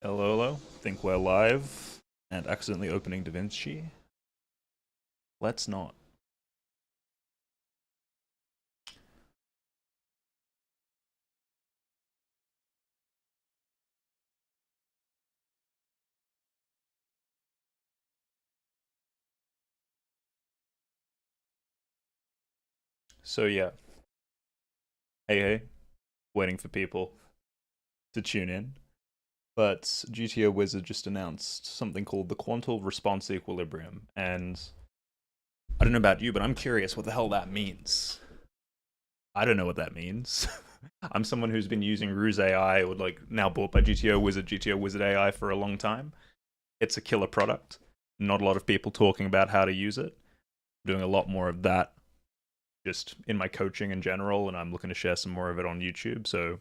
Hello, hello. Think we're live and accidentally opening DaVinci. Let's not. So yeah, hey, waiting for people to tune in. But GTO Wizard just announced something called the Quantal response equilibrium, and I don't know about you, but I'm curious what the hell that means. I don't know what that means. I'm someone who's been using Ruse AI, or like now bought by GTO Wizard AI for a long time. It's a killer product. Not a lot of people talking about how to use it. I'm doing a lot more of that just in my coaching in general, and I'm looking to share some more of it on YouTube. So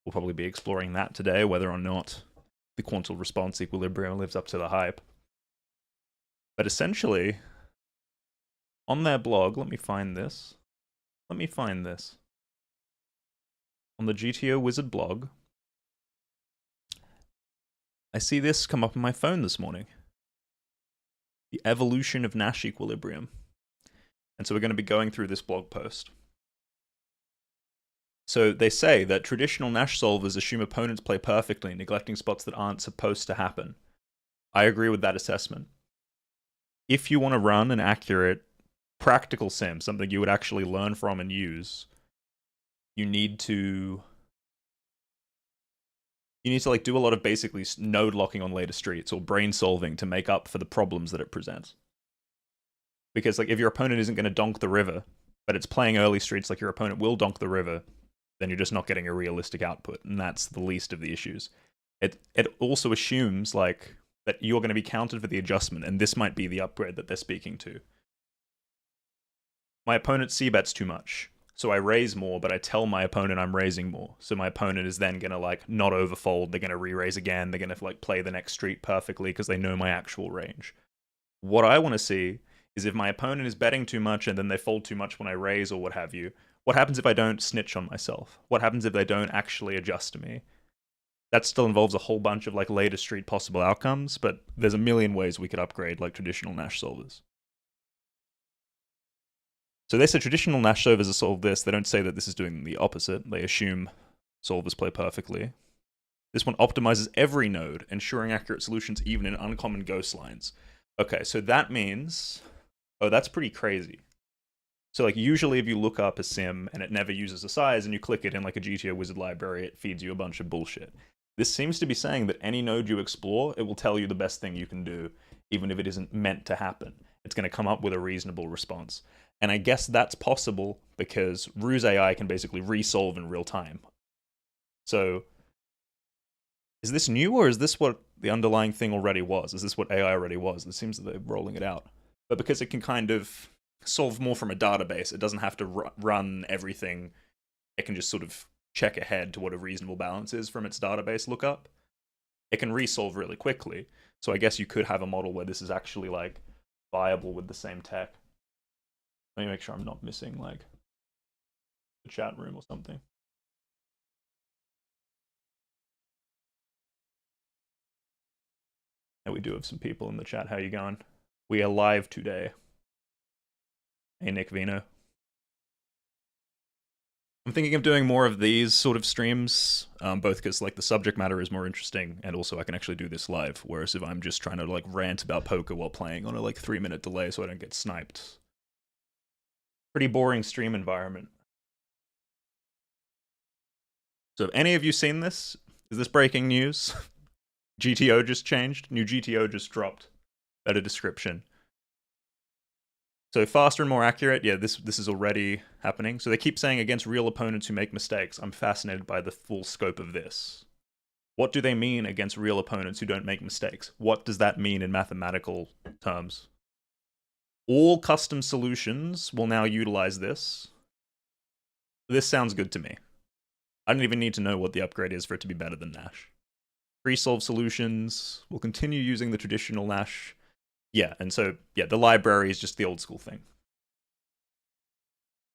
we'll probably be exploring that today, whether or not the quantal response equilibrium lives up to the hype. But essentially, on their blog, let me find this. On the GTO Wizard blog, I see this come up on my phone this morning. The evolution of Nash equilibrium. And so we're going to be going through this blog post. So they say that traditional Nash solvers assume opponents play perfectly, neglecting spots that aren't supposed to happen. I agree with that assessment. If you want to run an accurate, practical sim, something you would actually learn from and use, you need to like do a lot of basically node locking on later streets or brain solving to make up for the problems that it presents. Because like if your opponent isn't going to donk the river, but it's playing early streets like your opponent will donk the river, then you're just not getting a realistic output, and that's the least of the issues. It also assumes like that you're going to be counted for the adjustment, and this might be the upgrade that they're speaking to. My opponent c-bets too much, so I raise more, but I tell my opponent I'm raising more. So my opponent is then going to like not overfold, they're going to re-raise again, they're going to like play the next street perfectly because they know my actual range. What I want to see is if my opponent is betting too much and then they fold too much when I raise or what have you, what happens if I don't snitch on myself? What happens if they don't actually adjust to me? That still involves a whole bunch of like later street possible outcomes, but there's a million ways we could upgrade like traditional Nash solvers. So they say traditional Nash solvers are solve this. They don't say that this is doing the opposite. They assume solvers play perfectly. This one optimizes every node, ensuring accurate solutions even in uncommon ghost lines. Okay, so that means... Oh, that's pretty crazy. So like usually if you look up a sim and it never uses a size and you click it in like a GTO Wizard library, it feeds you a bunch of bullshit. This seems to be saying that any node you explore, it will tell you the best thing you can do, even if it isn't meant to happen. It's going to come up with a reasonable response. And I guess that's possible because Ruse AI can basically resolve in real time. So is this new, or is this what the underlying thing already was? Is this what AI already was? It seems that they're rolling it out. But because it can kind of solve more from a database, it doesn't have to run everything. It can just sort of check ahead to what a reasonable balance is from its database lookup. It can resolve really quickly. So I guess you could have a model where this is actually like viable with the same tech. Let me make sure I'm not missing like the chat room or something. And we do have some people in the chat. How you going? We are live today. Hey, Nick Vino. I'm thinking of doing more of these sort of streams, both because like the subject matter is more interesting, and also I can actually do this live. Whereas if I'm just trying to like rant about poker while playing on a like 3-minute delay so I don't get sniped, pretty boring stream environment. So have any of you seen this? Is this breaking news? GTO just changed. New GTO just dropped. Better description. So faster and more accurate, yeah, this is already happening. So they keep saying against real opponents who make mistakes. I'm fascinated by the full scope of this. What do they mean against real opponents who don't make mistakes? What does that mean in mathematical terms? All custom solutions will now utilize this. This sounds good to me. I don't even need to know what the upgrade is for it to be better than Nash. Pre-solve solutions will continue using the traditional Nash. Yeah, and so, yeah, the library is just the old school thing.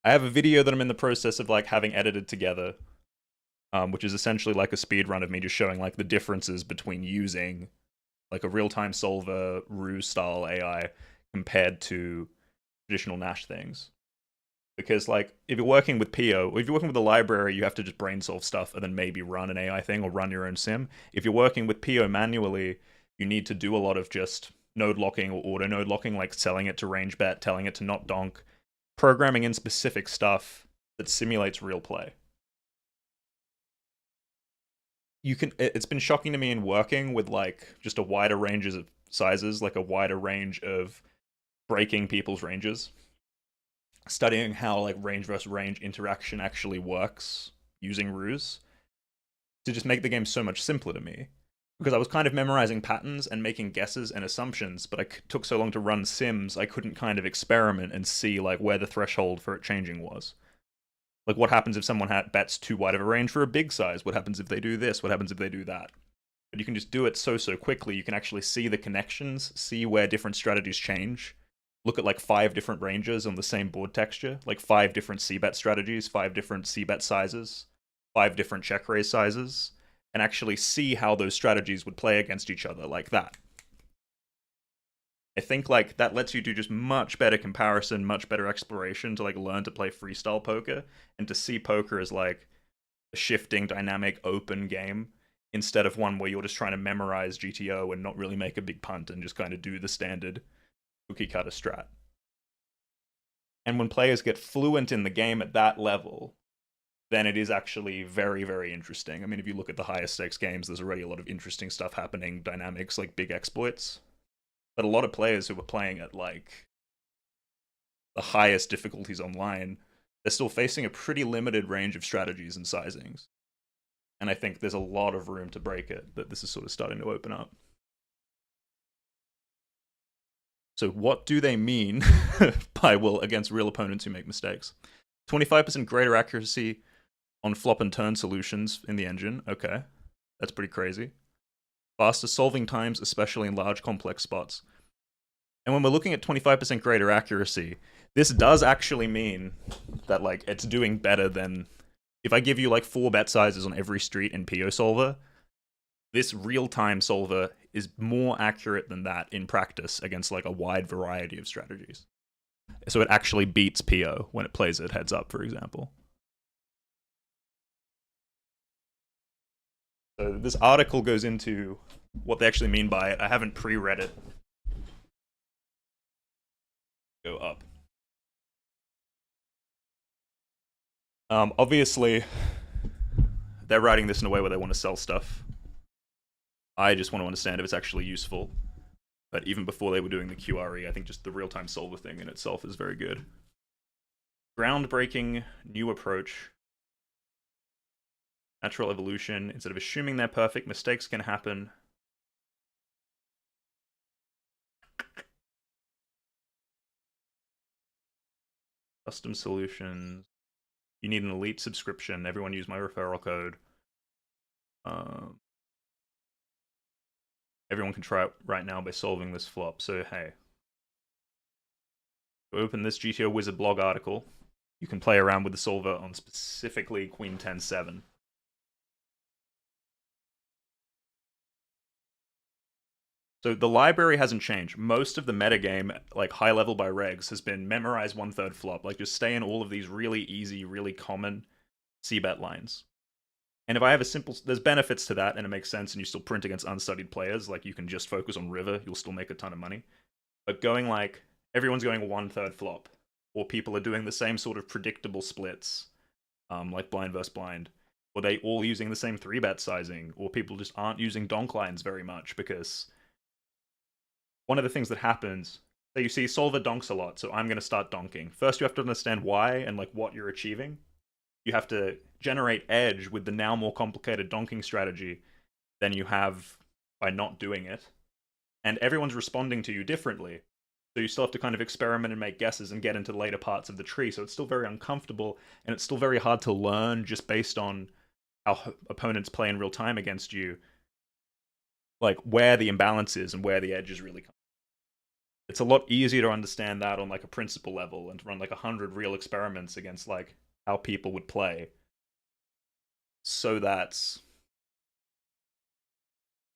I have a video that I'm in the process of like having edited together. which is essentially like a speed run of me just showing like the differences between using like a real-time solver ruse style AI compared to traditional Nash things. Because like if you're working with PO, or if you're working with a library, you have to just brain solve stuff and then maybe run an AI thing or run your own sim. If you're working with PO manually, you need to do a lot of just node locking or auto node locking, like telling it to range bet, telling it to not donk, programming in specific stuff that simulates real play. It's been shocking to me in working with like just a wider ranges of sizes, like a wider range of breaking people's ranges, studying how like range versus range interaction actually works using ruse, to just make the game so much simpler to me. Because I was kind of memorizing patterns and making guesses and assumptions, but took so long to run sims, I couldn't kind of experiment and see like where the threshold for it changing was. Like what happens if someone bets too wide of a range for a big size? What happens if they do this? What happens if they do that? But you can just do it so quickly, you can actually see the connections, see where different strategies change, look at like 5 different ranges on the same board texture, like 5 different c-bet strategies, 5 different c-bet sizes, 5 different check raise sizes, and actually see how those strategies would play against each other like that. I think like that lets you do just much better comparison, much better exploration to like learn to play freestyle poker and to see poker as like a shifting, dynamic, open game instead of one where you're just trying to memorize GTO and not really make a big punt and just kind of do the standard cookie cutter strat. And when players get fluent in the game at that level, then it is actually very, very interesting. I mean, if you look at the highest stakes games, there's already a lot of interesting stuff happening, dynamics like big exploits. But a lot of players who are playing at like the highest difficulties online, they're still facing a pretty limited range of strategies and sizings. And I think there's a lot of room to break it, that this is sort of starting to open up. So what do they mean by will against real opponents who make mistakes? 25% greater accuracy on flop and turn solutions in the engine. Okay, that's pretty crazy. Faster solving times, especially in large complex spots. And when we're looking at 25% greater accuracy, this does actually mean that like it's doing better than if I give you like 4 bet sizes on every street in PO solver, this real-time solver is more accurate than that in practice against like a wide variety of strategies. So it actually beats PO when it plays it heads up, for example. So this article goes into what they actually mean by it. I haven't pre-read it. Go up. Obviously, they're writing this in a way where they want to sell stuff. I just want to understand if it's actually useful. But even before they were doing the QRE, I think just the real-time solver thing in itself is very good. Groundbreaking new approach. Natural evolution. Instead of assuming they're perfect, mistakes can happen. Custom solutions. You need an elite subscription. Everyone use my referral code. Everyone can try it right now by solving this flop. So hey, open this GTO Wizard blog article. You can play around with the solver on specifically Queen 10-7. So the library hasn't changed. Most of the metagame, like high level by regs, has been memorize 1/3 flop. Like just stay in all of these really easy, really common c-bet lines. And if I have a simple, there's benefits to that, and it makes sense, and you still print against unstudied players. Like you can just focus on river, you'll still make a ton of money. But going like everyone's going 1/3 flop, or people are doing the same sort of predictable splits, like blind versus blind, or they all using the same 3-bet sizing, or people just aren't using donk lines very much because one of the things that happens, that you see solver donks a lot, so I'm going to start donking. First, you have to understand why and like what you're achieving. You have to generate edge with the now more complicated donking strategy than you have by not doing it. And everyone's responding to you differently. So you still have to kind of experiment and make guesses and get into the later parts of the tree. So it's still very uncomfortable, and it's still very hard to learn just based on how opponents play in real time against you, like where the imbalance is and where the edge is really coming. It's a lot easier to understand that on like a principle level and to run like 100 real experiments against like how people would play. so that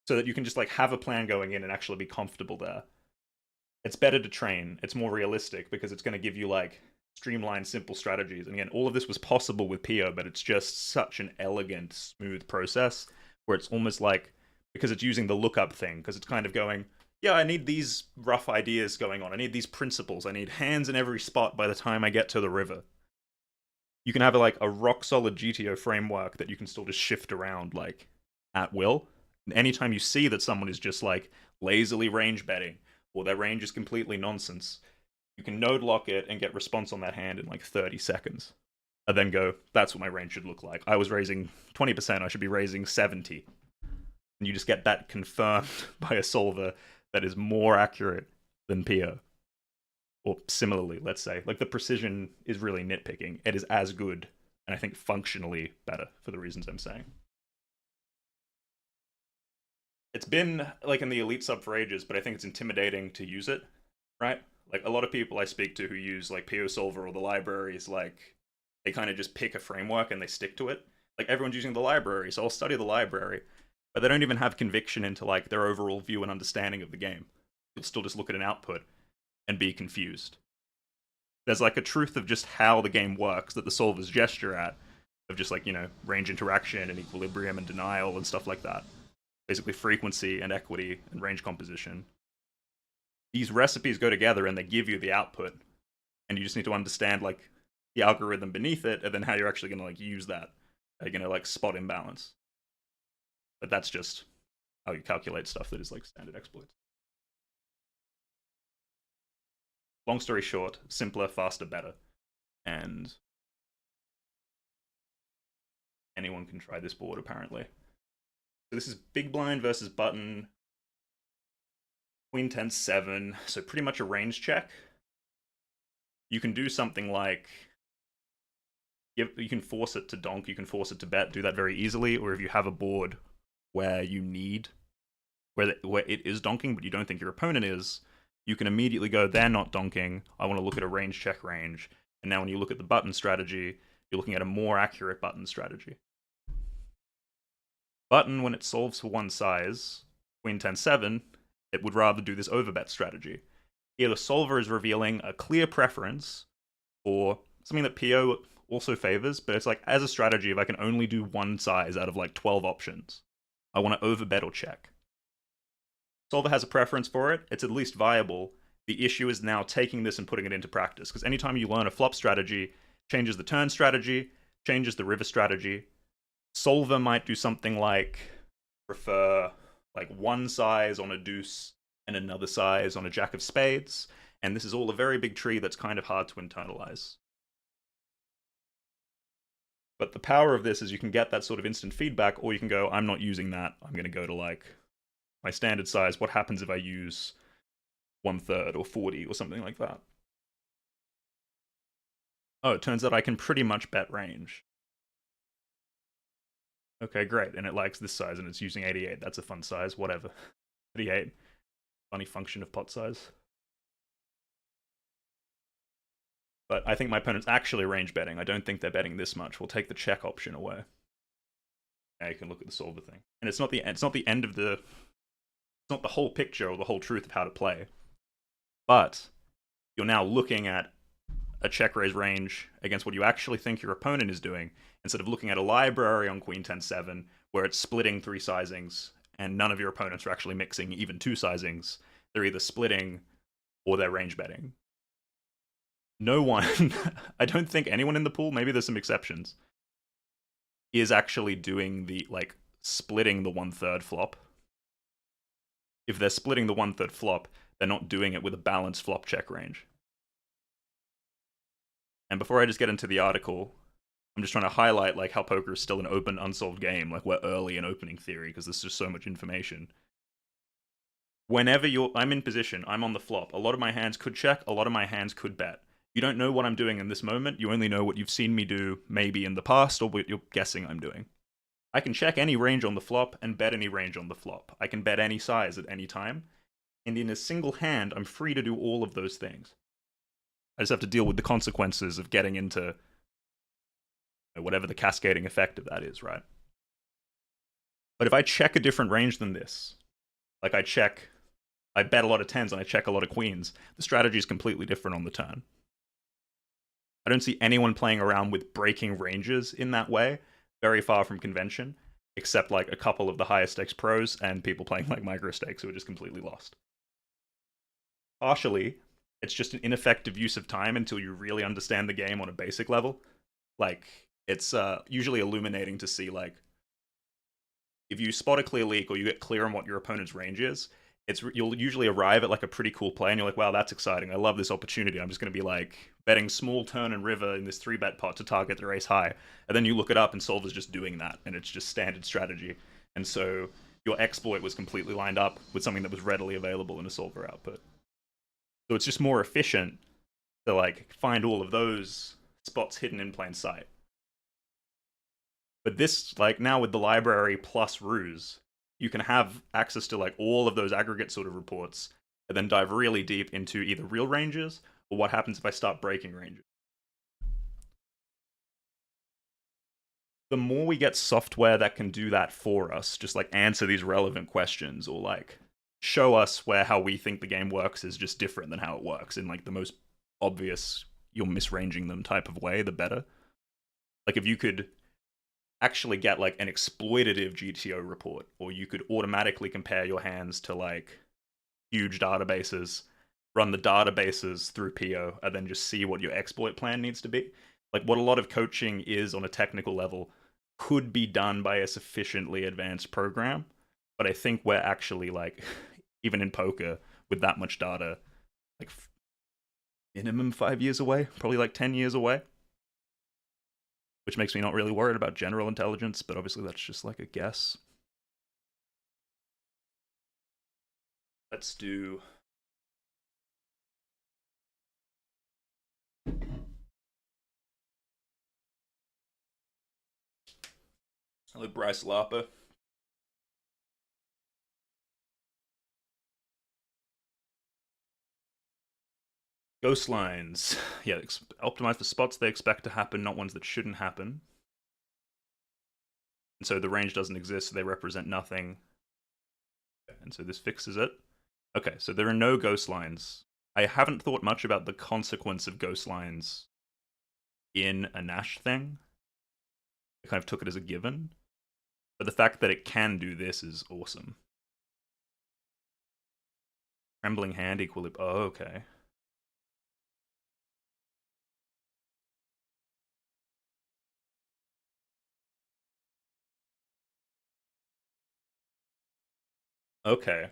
you can just like have a plan going in and actually be comfortable there. It's better to train. It's more realistic because it's going to give you like streamlined, simple strategies. And again, all of this was possible with PO, but it's just such an elegant, smooth process where it's almost like, because it's using the lookup thing, because it's kind of going, yeah, I need these rough ideas going on. I need these principles. I need hands in every spot by the time I get to the river. You can have like a rock solid GTO framework that you can still just shift around like at will. And anytime you see that someone is just like lazily range betting or their range is completely nonsense, you can node lock it and get response on that hand in like 30 seconds. And then go, that's what my range should look like. I was raising 20%, I should be raising 70. And you just get that confirmed by a solver that is more accurate than PO. Or similarly, let's say. Like the precision is really nitpicking. It is as good, and I think functionally better for the reasons I'm saying. It's been like in the elite sub for ages, but I think it's intimidating to use it, right? Like a lot of people I speak to who use like PO Solver or the libraries, like they kind of just pick a framework and they stick to it. Like everyone's using the library, so I'll study the library, but they don't even have conviction into like their overall view and understanding of the game. You'll still just look at an output and be confused. There's like a truth of just how the game works that the solvers gesture at, of just like, you know, range interaction and equilibrium and denial and stuff like that. Basically frequency and equity and range composition. These recipes go together and they give you the output, and you just need to understand like the algorithm beneath it and then how you're actually going to like use that. You're going to like spot imbalance. But that's just how you calculate stuff that is like standard exploits. Long story short, simpler, faster, better. And anyone can try this board apparently. So this is big blind versus button. Queen 10-7, so pretty much a range check. You can do something like, you can force it to donk, you can force it to bet, do that very easily, or if you have a board where you need, where it is donking, but you don't think your opponent is, you can immediately go, they're not donking, I want to look at a range check range. And now when you look at the button strategy, you're looking at a more accurate button strategy. Button, when it solves for one size, Queen 10-7, it would rather do this overbet strategy. Here the solver is revealing a clear preference for something that PO also favors, but it's like, as a strategy, if I can only do one size out of like 12 options, I want to overbet or check. Solver has a preference for it, it's at least viable. The issue is now taking this and putting it into practice, because anytime you learn a flop strategy, changes the turn strategy, changes the river strategy. Solver might do something like prefer like one size on a deuce and another size on a jack of spades, and this is all a very big tree that's kind of hard to internalize. But the power of this is you can get that sort of instant feedback, or you can go, I'm not using that, I'm going to go to like my standard size. What happens if I use 1/3 or 40 or something like that? Oh, it turns out I can pretty much bet range. Okay, great. And it likes this size and it's using 88. That's a fun size, whatever. 38. Funny function of pot size. But I think my opponent's actually range betting. I don't think they're betting this much. We'll take the check option away. Now you can look at the solver thing. And it's not the end of the, it's not the whole picture or the whole truth of how to play. But you're now looking at a check raise range against what you actually think your opponent is doing, instead of looking at a library on Queen 10-7 where it's splitting 3 sizings and none of your opponents are actually mixing even 2 sizings. They're either splitting or they're range betting. No one, I don't think anyone in the pool, maybe there's some exceptions, is actually doing the, like, splitting the 1/3 flop. If they're splitting the 1/3 flop, they're not doing it with a balanced flop check range. And before I just get into the article, I'm just trying to highlight like how poker is still an open, unsolved game. Like we're early in opening theory because there's just so much information. Whenever I'm in position, I'm on the flop. A lot of my hands could check, a lot of my hands could bet. You don't know what I'm doing in this moment. You only know what you've seen me do maybe in the past or what you're guessing I'm doing. I can check any range on the flop and bet any range on the flop. I can bet any size at any time. And in a single hand, I'm free to do all of those things. I just have to deal with the consequences of getting into whatever the cascading effect of that is, right? But if I check a different range than this, like I bet a lot of tens and I check a lot of queens, the strategy is completely different on the turn. I don't see anyone playing around with breaking ranges in that way, very far from convention, except like a couple of the higher stakes pros and people playing like micro stakes who are just completely lost. Partially, it's just an ineffective use of time until you really understand the game on a basic level. Like, it's usually illuminating to see, like, if you spot a clear leak or you get clear on what your opponent's range is, you'll usually arrive at like a pretty cool play and you're like, wow, that's exciting. I love this opportunity. I'm just going to be like betting small turn and river in this 3-bet pot to target the race high. And then you look it up and Solver's just doing that, and it's just standard strategy. And so your exploit was completely lined up with something that was readily available in a Solver output. So it's just more efficient to like find all of those spots hidden in plain sight. But this, like now with the library plus ruse, you can have access to like all of those aggregate sort of reports and then dive really deep into either real ranges or what happens if I start breaking ranges. The more we get software that can do that for us, just like answer these relevant questions or like show us where how we think the game works is just different than how it works in like the most obvious you're misranging them type of way, the better. Like if you could actually get like an exploitative GTO report, or you could automatically compare your hands to like huge databases, run the databases through PO, and then just see what your exploit plan needs to be. Like what a lot of coaching is on a technical level could be done by a sufficiently advanced program. But I think we're actually like, even in poker with that much data, like minimum 5 years away, probably like 10 years away. Which makes me not really worried about general intelligence, but obviously that's just like a guess. Let's do... Hello, Bryce Larper. Ghost lines. Yeah, optimize for spots they expect to happen, not ones that shouldn't happen. And so the range doesn't exist, so they represent nothing. And so this fixes it. Okay, so there are no ghost lines. I haven't thought much about the consequence of ghost lines in a Nash thing. I kind of took it as a given. But the fact that it can do this is awesome. Trembling hand equilibrium. Oh, okay. Okay.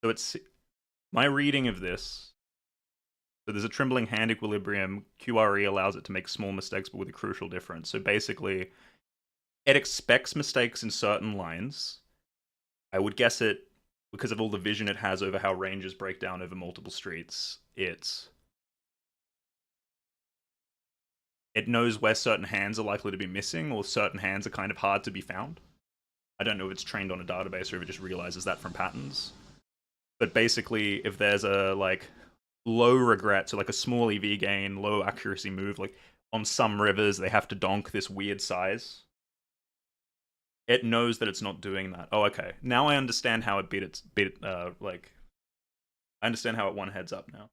So it's my reading of this. So there's a trembling hand equilibrium. QRE allows it to make small mistakes, but with a crucial difference. So basically, it expects mistakes in certain lines. I would guess it, because of all the vision it has over how ranges break down over multiple streets, it knows where certain hands are likely to be missing, or certain hands are kind of hard to be found. I don't know if it's trained on a database or if it just realizes that from patterns. But basically, if there's a like low regret, so like a small EV gain, low accuracy move, like on some rivers they have to donk this weird size. It knows that it's not doing that. Oh, okay. Now I understand how it like I understand how it won heads up now.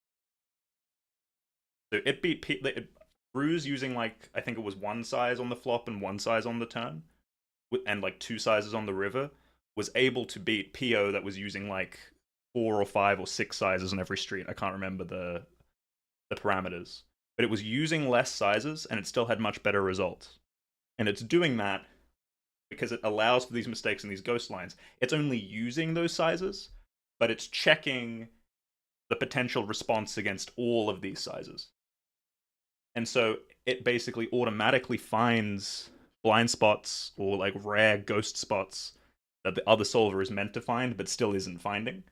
So it beat Ruse using like I think it was one size on the flop and one size on the turn, and like two sizes on the river, was able to beat PO that was using like 4 or 5 or 6 sizes on every street. I can't remember the parameters, but it was using less sizes and it still had much better results. And it's doing that because it allows for these mistakes and these ghost lines. It's only using those sizes, but it's checking the potential response against all of these sizes. And so it basically automatically finds blind spots or like rare ghost spots that the other solver is meant to find but still isn't finding.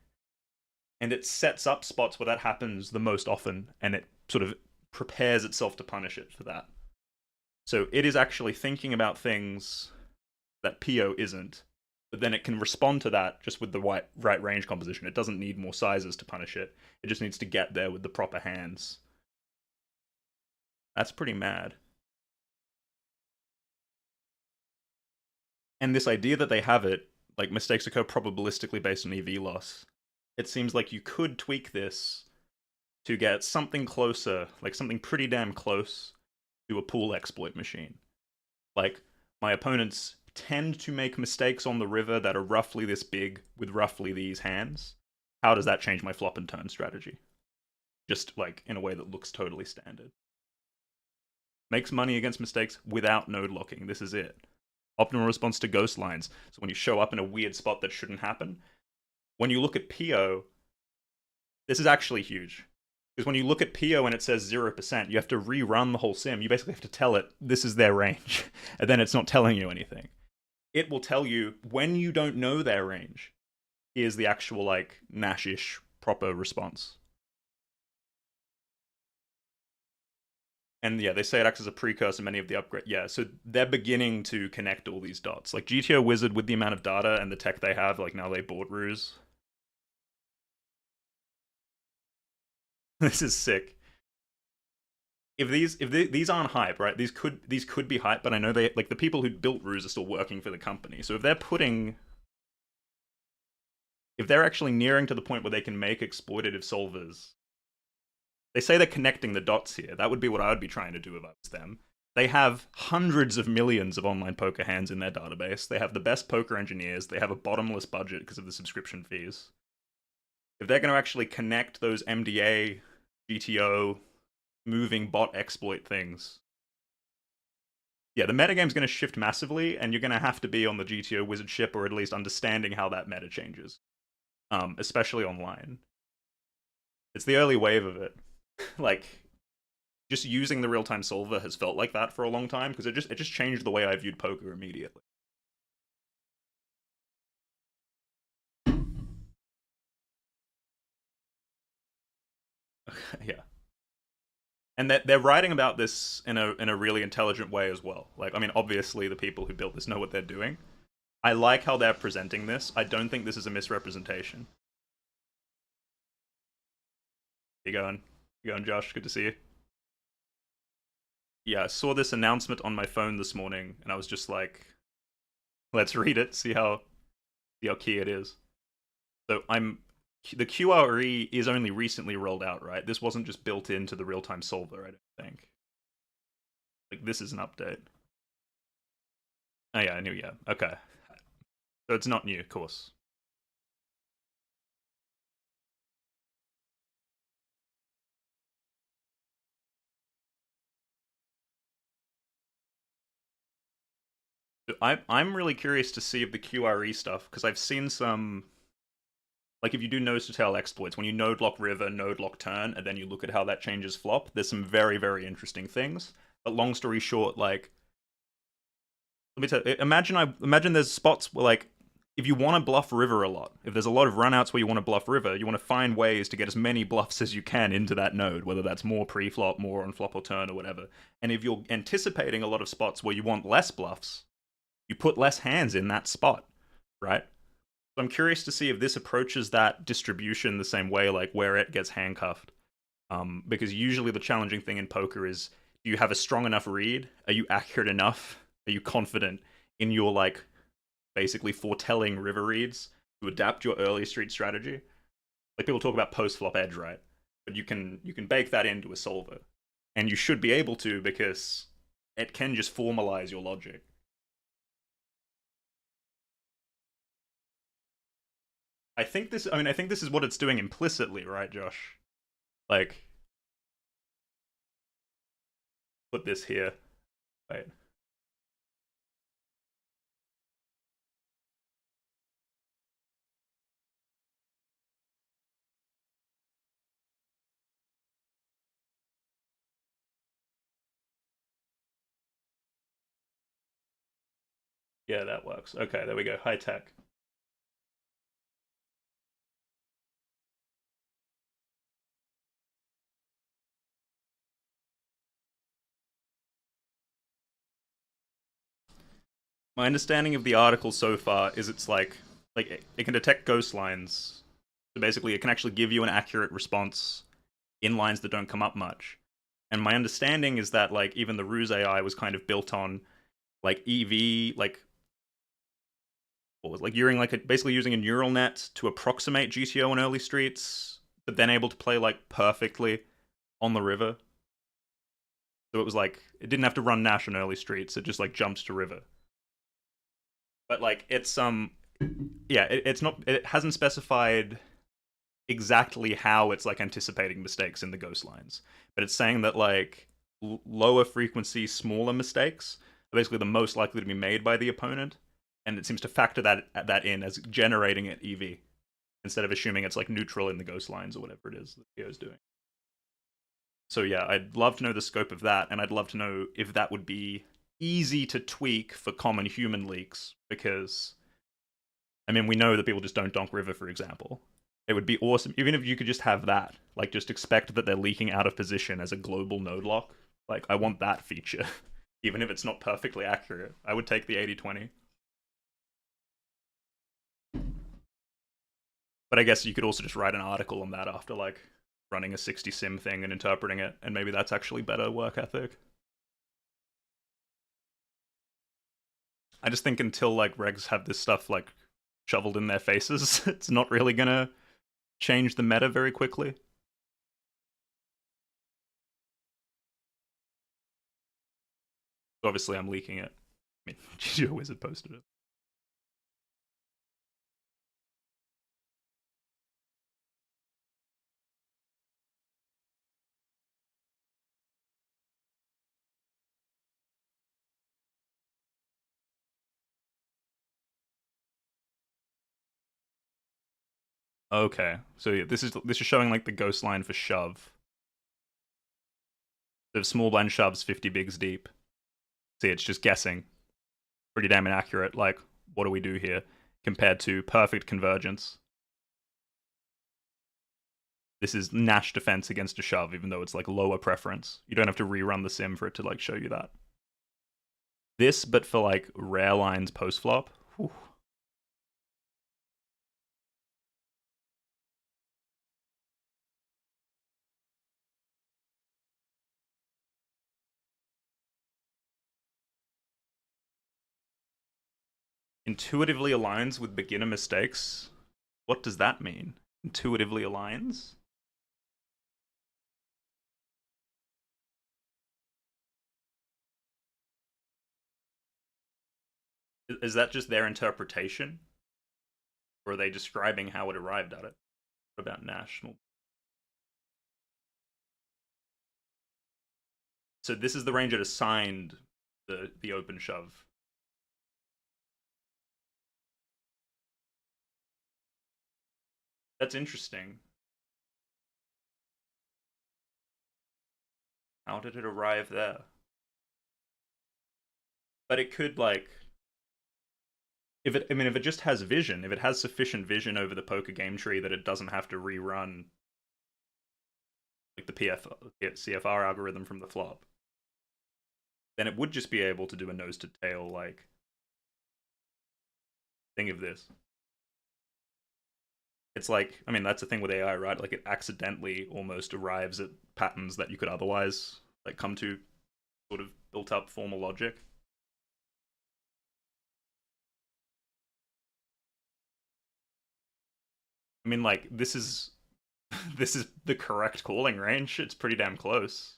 And it sets up spots where that happens the most often, and it sort of prepares itself to punish it for that. So it is actually thinking about things that PO isn't, but then it can respond to that just with the right range composition. It doesn't need more sizes to punish it. It just needs to get there with the proper hands. That's pretty mad. And this idea that they have it, like mistakes occur probabilistically based on EV loss, it seems like you could tweak this to get something closer, like something pretty damn close to a pool exploit machine. Like, my opponents tend to make mistakes on the river that are roughly this big with roughly these hands. How does that change my flop and turn strategy? Just like in a way that looks totally standard. Makes money against mistakes without node locking. This is it. Optimal response to ghost lines. So when you show up in a weird spot that shouldn't happen, when you look at PO, this is actually huge. Because when you look at PO and it says 0%, you have to rerun the whole sim. You basically have to tell it, this is their range. And then it's not telling you anything. It will tell you, when you don't know their range, here's the actual, like, Nash-ish proper response. And yeah, they say it acts as a precursor to many of the upgrades. Yeah, so they're beginning to connect all these dots. Like, GTO Wizard, with the amount of data and the tech they have, like, now they board ruse. This is sick. If these aren't hype, right? These could be hype, but I know they, like, the people who built ruse are still working for the company. So if they're actually nearing to the point where they can make exploitative solvers, they say they're connecting the dots here. That would be what I would be trying to do if I was them. They have hundreds of millions of online poker hands in their database. They have the best poker engineers. They have a bottomless budget because of the subscription fees. If they're going to actually connect those MDA, GTO, moving bot exploit things, yeah, the metagame's going to shift massively, and you're going to have to be on the GTO wizard ship, or at least understanding how that meta changes, especially online. It's the early wave of it. Like, just using the real-time solver has felt like that for a long time, because it just changed the way I viewed poker immediately. Yeah. And they're writing about this in a really intelligent way as well. Like, I mean, obviously the people who built this know what they're doing. I like how they're presenting this. I don't think this is a misrepresentation. You going? You going, Josh? Good to see you. Yeah, I saw this announcement on my phone this morning, and I was just like, let's read it, see how key it is. So the QRE is only recently rolled out, right? This wasn't just built into the real-time solver, I don't think. Like, this is an update. Oh yeah, I knew, yeah. Okay. So it's not new, of course. I'm really curious to see if the QRE stuff, because I've seen some, like, if you do nose to tail exploits, when you node lock river, node lock turn, and then you look at how that changes flop, there's some very, very interesting things. But long story short, like, let me tell you, imagine there's spots where, like, if you want to bluff river a lot, if there's a lot of runouts where you want to bluff river, you want to find ways to get as many bluffs as you can into that node, whether that's more pre-flop, more on flop or turn, or whatever. And if you're anticipating a lot of spots where you want less bluffs, you put less hands in that spot, right? So I'm curious to see if this approaches that distribution the same way, like where it gets handcuffed. Because usually the challenging thing in poker is, do you have a strong enough read? Are you accurate enough? Are you confident in your, like, basically foretelling river reads to adapt your early street strategy? Like, people talk about post flop edge, right? But you can bake that into a solver, and you should be able to, because it can just formalize your logic. I think this is what it's doing implicitly, right, Josh? Like, put this here. Wait. Yeah, that works. Okay, there we go. High tech. My understanding of the article so far is it's like it can detect ghost lines. So basically, it can actually give you an accurate response in lines that don't come up much. And my understanding is that, like, even the ruse AI was kind of built on, like, EV, like, what was like using basically using a neural net to approximate GTO on early streets, but then able to play like perfectly on the river. So it was like it didn't have to run Nash on early streets; it just like jumped to river. But like it's yeah, it's not. It hasn't specified exactly how it's like anticipating mistakes in the ghost lines, but it's saying that like lower frequency, smaller mistakes are basically the most likely to be made by the opponent, and it seems to factor that in as generating it EV instead of assuming it's like neutral in the ghost lines or whatever it is that Theo is doing. So yeah, I'd love to know the scope of that, and I'd love to know if that would be easy to tweak for common human leaks, because I mean we know that people just don't donk river, for example. It would be awesome, even if you could just have that, like just expect that they're leaking out of position as a global node lock. Like I want that feature, even if it's not perfectly accurate. I would take the 80-20. But I guess you could also just write an article on that after like running a 60 sim thing and interpreting it, and maybe that's actually better work ethic. I just think until like regs have this stuff like shoveled in their faces, it's not really gonna change the meta very quickly. Obviously, I'm leaking it. I mean, GGO Wizard posted it. Okay, so yeah, this is showing like the ghost line for shove. The small blind shoves 50 bigs deep. See, it's just guessing. Pretty damn inaccurate. Like, what do we do here compared to perfect convergence? This is Nash defense against a shove, even though it's like lower preference. You don't have to rerun the sim for it to like show you that. This, but for like rare lines post flop. Whew. Intuitively aligns with beginner mistakes. What does that mean? Intuitively aligns? Is that just their interpretation? Or are they describing how it arrived at it? What about National? So this is the range it assigned the open shove. That's interesting. How did it arrive there? But it could like if it I mean if it just has vision, if it has sufficient vision over the poker game tree that it doesn't have to rerun like the CFR algorithm from the flop, then it would just be able to do a nose to tail like thing of this. It's like I mean that's the thing with AI, right? Like it accidentally almost arrives at patterns that you could otherwise like come to sort of built up formal logic. I mean like this is the correct calling range. It's pretty damn close,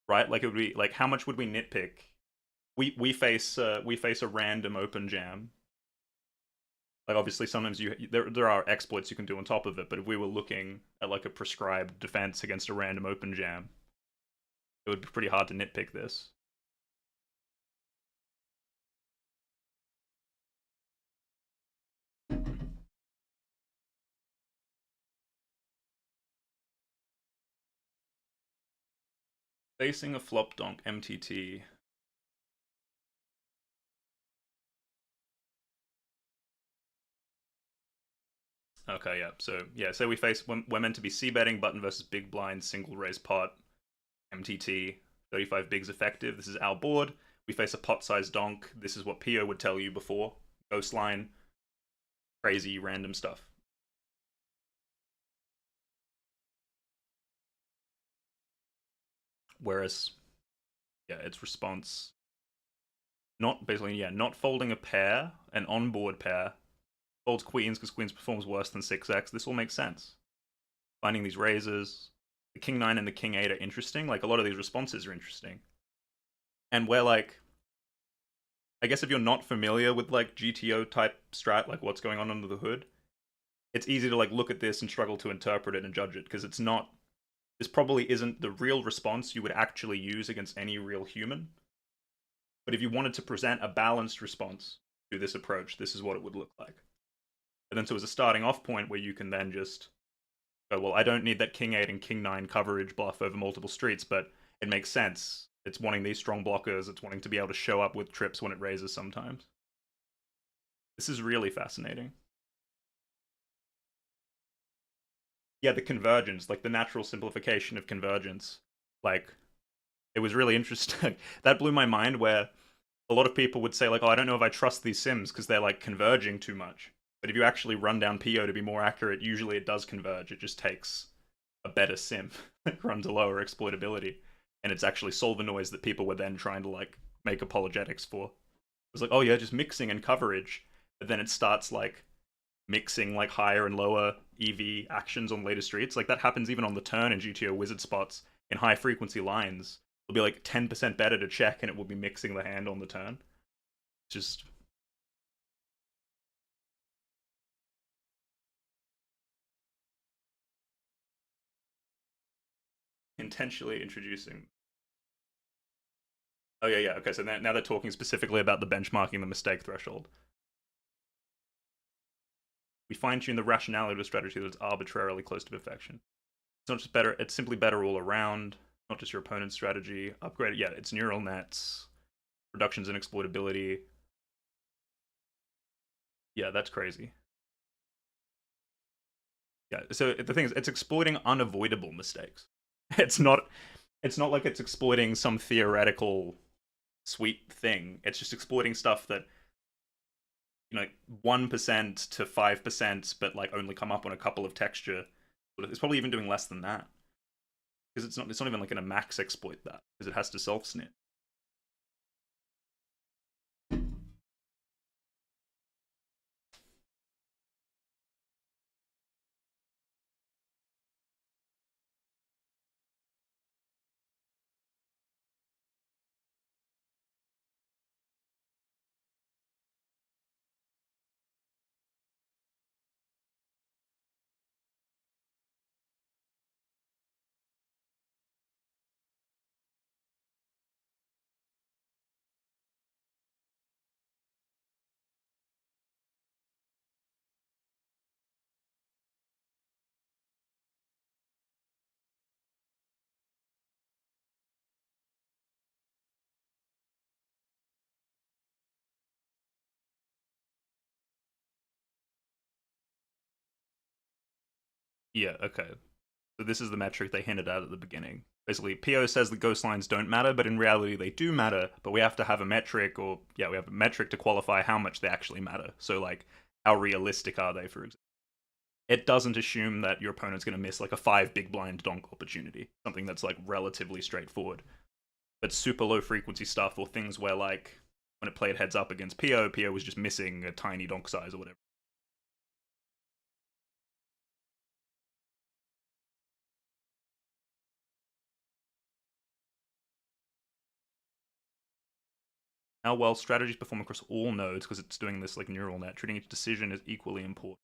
right? Like it would be like how much would we nitpick? We face a random open jam. Like obviously sometimes there are exploits you can do on top of it, but if we were looking at like a prescribed defense against a random open jam, it would be pretty hard to nitpick this. Facing a flop donk MTT. Okay, yeah. So yeah, so we're meant to be c betting button versus big blind single raise pot MTT 35 bigs effective. This is our board. We face a pot size donk. This is what Pio would tell you before. Ghost line, crazy random stuff. Whereas, yeah, its response not basically, yeah, not folding a pair, an on-board pair, folds queens because queens performs worse than 6x. This all makes sense. Finding these raises, the king 9 and the king 8 are interesting. Like, a lot of these responses are interesting. And where, like, I guess if you're not familiar with, like, GTO type strat, like what's going on under the hood, it's easy to, like, look at this and struggle to interpret it and judge it, because it's not, this probably isn't the real response you would actually use against any real human. But if you wanted to present a balanced response to this approach, this is what it would look like. And then so as a starting off point where you can then just go, well, I don't need that king 8 and king 9 coverage bluff over multiple streets, but it makes sense. It's wanting these strong blockers, it's wanting to be able to show up with trips when it raises sometimes. This is really fascinating. Yeah, the convergence, like the natural simplification of convergence. Like, it was really interesting. That blew my mind, where a lot of people would say, like, oh, I don't know if I trust these sims because they're, like, converging too much. But if you actually run down PO to be more accurate, usually it does converge. It just takes a better sim that run to lower exploitability. And it's actually solver noise that people were then trying to, like, make apologetics for. It was like, oh yeah, just mixing and coverage. But then it starts, like, mixing, like, higher and lower EV actions on later streets. Like, that happens even on the turn in GTO wizard spots in high frequency lines. It'll be like 10% better to check, and it will be mixing the hand on the turn. Just intentionally introducing. Oh yeah, yeah. Okay, so now they're talking specifically about the benchmarking the mistake threshold. We fine tune the rationality of a strategy that's arbitrarily close to perfection. It's not just better; it's simply better all around. Not just your opponent's strategy. Upgrade. Yeah, it's neural nets, reductions in exploitability. Yeah, that's crazy. Yeah. So the thing is, it's exploiting unavoidable mistakes. It's not. It's not like it's exploiting some theoretical sweet thing. It's just exploiting stuff that, 1% to 5%, but like only come up on a couple of texture. It's probably even doing less than that, because it's not even like in a max exploit that, because it has to self snit. Yeah, okay. So this is the metric they hinted at the beginning. Basically, PO says the ghost lines don't matter, but in reality they do matter. But we have to have a metric, or yeah, we have a metric to qualify how much they actually matter. So like, how realistic are they, for example? It doesn't assume that your opponent's going to miss like a 5 big blind donk opportunity, something that's like relatively straightforward. But super low frequency stuff, or things where, like, when it played heads up against PO was just missing a tiny donk size or whatever. How well strategies perform across all nodes, because it's doing this like neural net, treating each decision as equally important,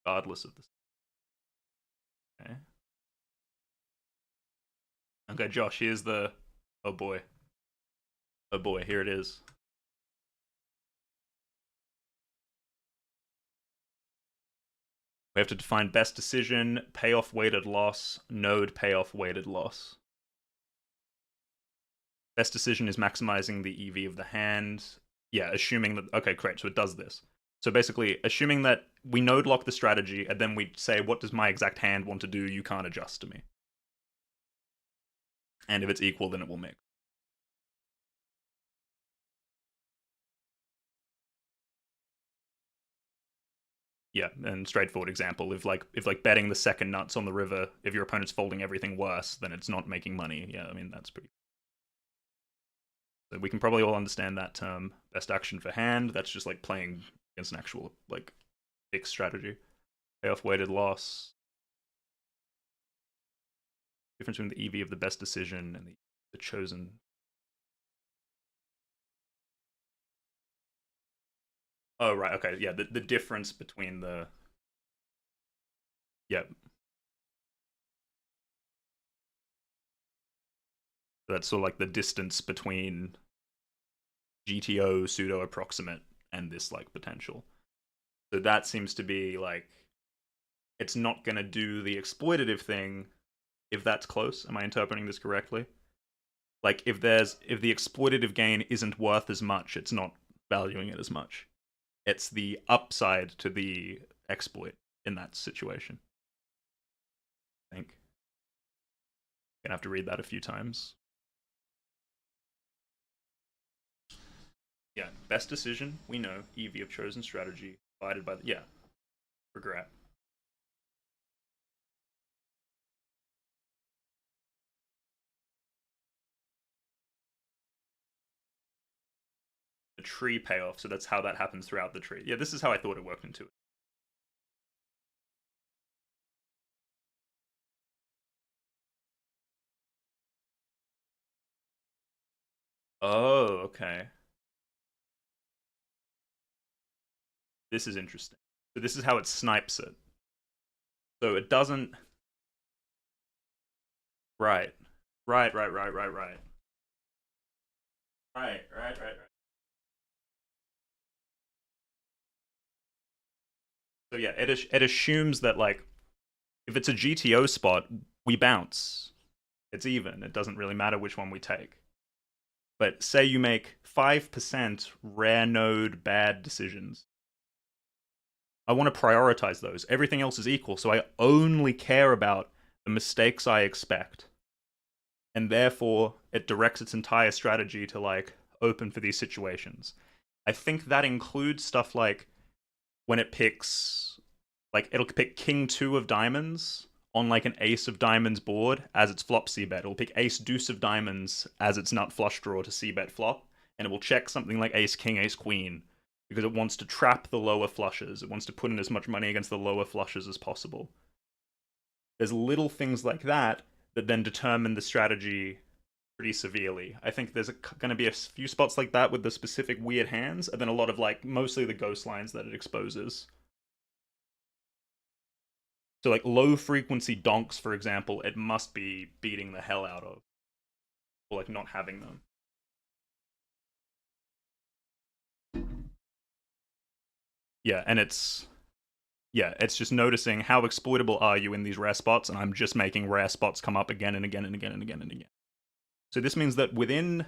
regardless of this. Okay. Okay, Josh, here's the. Oh boy. Oh boy, here it is. We have to define best decision, payoff weighted loss, node payoff weighted loss. Best decision is maximizing the EV of the hand. Yeah, assuming that. Okay, great. So it does this. So basically, assuming that we node lock the strategy, and then we say, what does my exact hand want to do? You can't adjust to me. And if it's equal, then it will mix. Yeah, and straightforward example. If betting the second nuts on the river, if your opponent's folding everything worse, then it's not making money. Yeah, I mean that's pretty. So we can probably all understand that term. Best action for hand. That's just like playing against an actual like fixed strategy. Payoff weighted loss. Difference between the EV of the best decision and the chosen. Oh right, okay, yeah. The difference between the yeah. That's sort of like the distance between GTO pseudo approximate and this like potential. So that seems to be like it's not going to do the exploitative thing if that's close. Am I interpreting this correctly? Like if the exploitative gain isn't worth as much, it's not valuing it as much. It's the upside to the exploit in that situation. I think. Gonna have to read that a few times. Yeah, best decision, we know, EV of chosen strategy, divided by the, yeah, regret. The tree payoff, so that's how that happens throughout the tree. Yeah, this is how I thought it worked into it. Oh, okay. This is interesting. So this is how it snipes it. So it doesn't. Right. Right, right, right, right, right. Right, right, right, right. So yeah, it assumes that like if it's a GTO spot, we bounce. It's even. It doesn't really matter which one we take. But say you make 5% rare node bad decisions. I want to prioritize those. Everything else is equal, so I only care about the mistakes I expect. And therefore, it directs its entire strategy to like open for these situations. I think that includes stuff like when it picks, like it'll pick King 2 of diamonds on like an Ace of diamonds board as its flop c-bet. It'll pick Ace Deuce of diamonds as its nut flush draw to c-bet flop, and it will check something like Ace King, Ace Queen, because it wants to trap the lower flushes. It wants to put in as much money against the lower flushes as possible. There's little things like that that then determine the strategy pretty severely. I think there's going to be a few spots like that with the specific weird hands, and then a lot of like mostly the ghost lines that it exposes. So like low frequency donks, for example, it must be beating the hell out of, or like not having them. Yeah, and it's just noticing how exploitable are you in these rare spots, and I'm just making rare spots come up again and again and again and again and again. So this means that within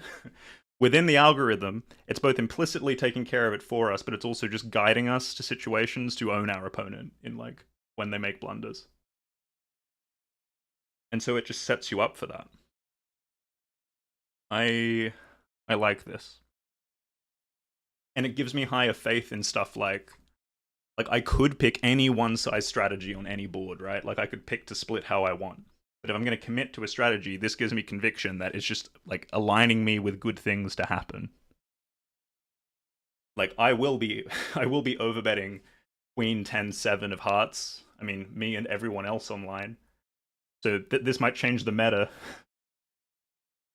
within the algorithm, it's both implicitly taking care of it for us, but it's also just guiding us to situations to own our opponent in like when they make blunders. And so it just sets you up for that. I I like this. And it gives me higher faith in stuff like I could pick any one size strategy on any board, right? Like I could pick to split how I want. But if I'm going to commit to a strategy, this gives me conviction that it's just like aligning me with good things to happen. Like I will be I will be overbetting Queen 10-7 of hearts. I mean, me and everyone else online. So this might change the meta.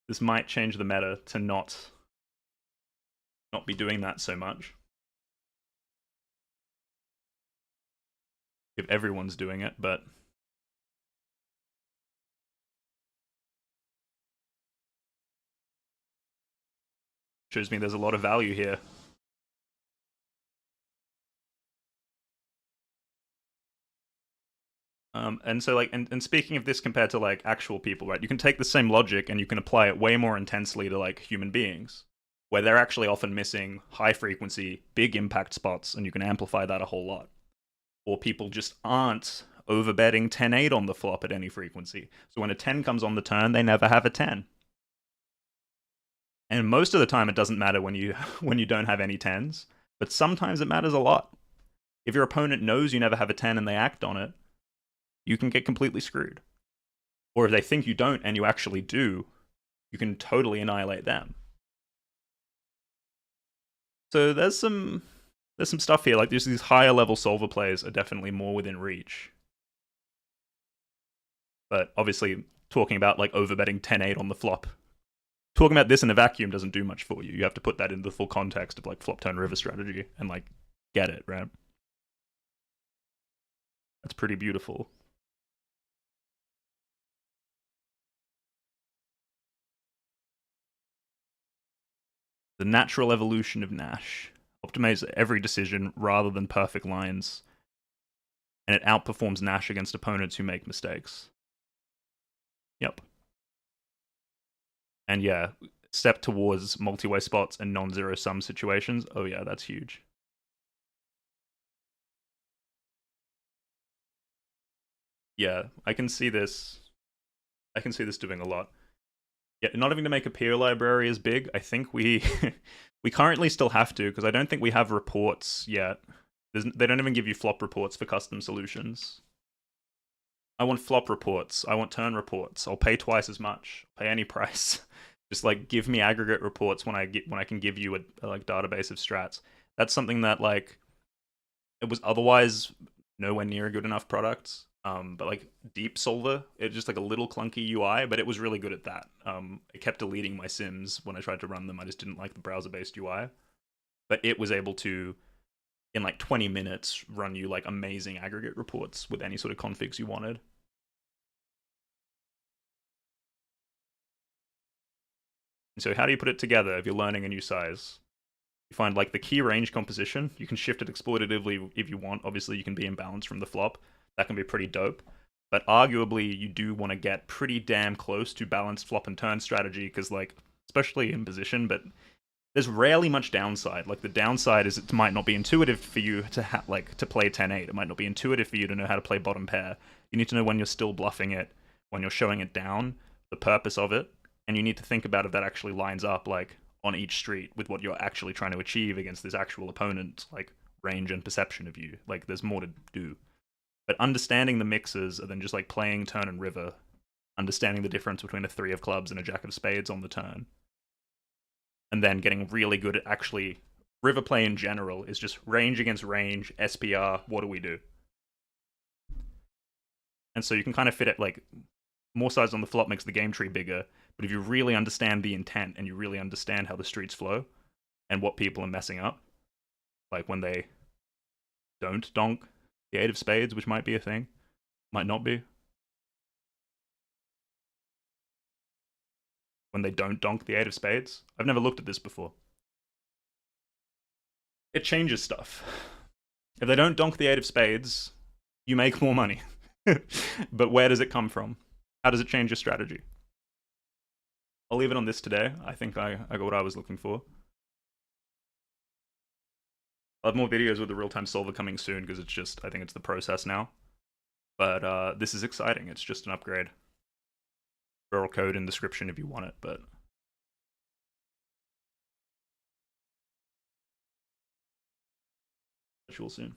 This might change the meta to not be doing that so much. If everyone's doing it, but shows me there's a lot of value here. And so like and speaking of this compared to like actual people, right? You can take the same logic and you can apply it way more intensely to like human beings, where they're actually often missing high frequency, big impact spots, and you can amplify that a whole lot. Or people just aren't overbetting 10-8 on the flop at any frequency. So when a 10 comes on the turn, they never have a 10. And most of the time it doesn't matter when you when you don't have any 10s, but sometimes it matters a lot. If your opponent knows you never have a 10 and they act on it, you can get completely screwed. Or if they think you don't and you actually do, you can totally annihilate them. So there's some stuff here. Like these higher level solver plays are definitely more within reach. But obviously, talking about like overbetting 10-8 on the flop, talking about this in a vacuum doesn't do much for you. You have to put that into the full context of like flop turn river strategy and like get it, right? That's pretty beautiful. The natural evolution of Nash. Optimize every decision rather than perfect lines, and it outperforms Nash against opponents who make mistakes. Yep. And yeah, step towards multi-way spots and non-zero sum situations. Oh yeah, that's huge. Yeah, I can see this. I can see this doing a lot. Yeah, not having to make a peer library is big. I think we we currently still have to because I don't think we have reports yet. They don't even give you flop reports for custom solutions. I want flop reports. I want turn reports. I'll pay twice as much. Pay any price. Just like give me aggregate reports when I can give you a like database of strats. That's something that like it was otherwise nowhere near a good enough product. But like Deep Solver, it's just like a little clunky UI, but it was really good at that. It kept deleting my sims when I tried to run them. I just didn't like the browser-based UI. But it was able to, in like 20 minutes, run you like amazing aggregate reports with any sort of configs you wanted. So how do you put it together if you're learning a new size? You find like the key range composition. You can shift it exploitatively if you want. Obviously, you can be imbalanced from the flop. That can be pretty dope. But arguably, you do want to get pretty damn close to balanced flop and turn strategy because, like, especially in position, but there's rarely much downside. Like the downside is it might not be intuitive for you to to play 10-8. It might not be intuitive for you to know how to play bottom pair. You need to know when you're still bluffing it, when you're showing it down, the purpose of it, and you need to think about if that actually lines up like on each street with what you're actually trying to achieve against this actual opponent, like range and perception of you. Like there's more to do. But understanding the mixes and then just like playing turn and river, understanding the difference between a 3 of clubs and a jack of spades on the turn, and then getting really good at actually river play in general is just range against range, SPR, what do we do? And so you can kind of fit it like more sides on the flop makes the game tree bigger, but if you really understand the intent and you really understand how the streets flow and what people are messing up, like when they don't donk the 8 of spades, which might be a thing, might not be. When they don't donk the 8 of spades. I've never looked at this before. It changes stuff. If they don't donk the 8 of spades, you make more money. But where does it come from? How does it change your strategy? I'll leave it on this today. I think I got what I was looking for. I'll have more videos with the real-time solver coming soon because it's just, I think it's the process now. But this is exciting. It's just an upgrade. Referral code in the description if you want it, but we'll soon.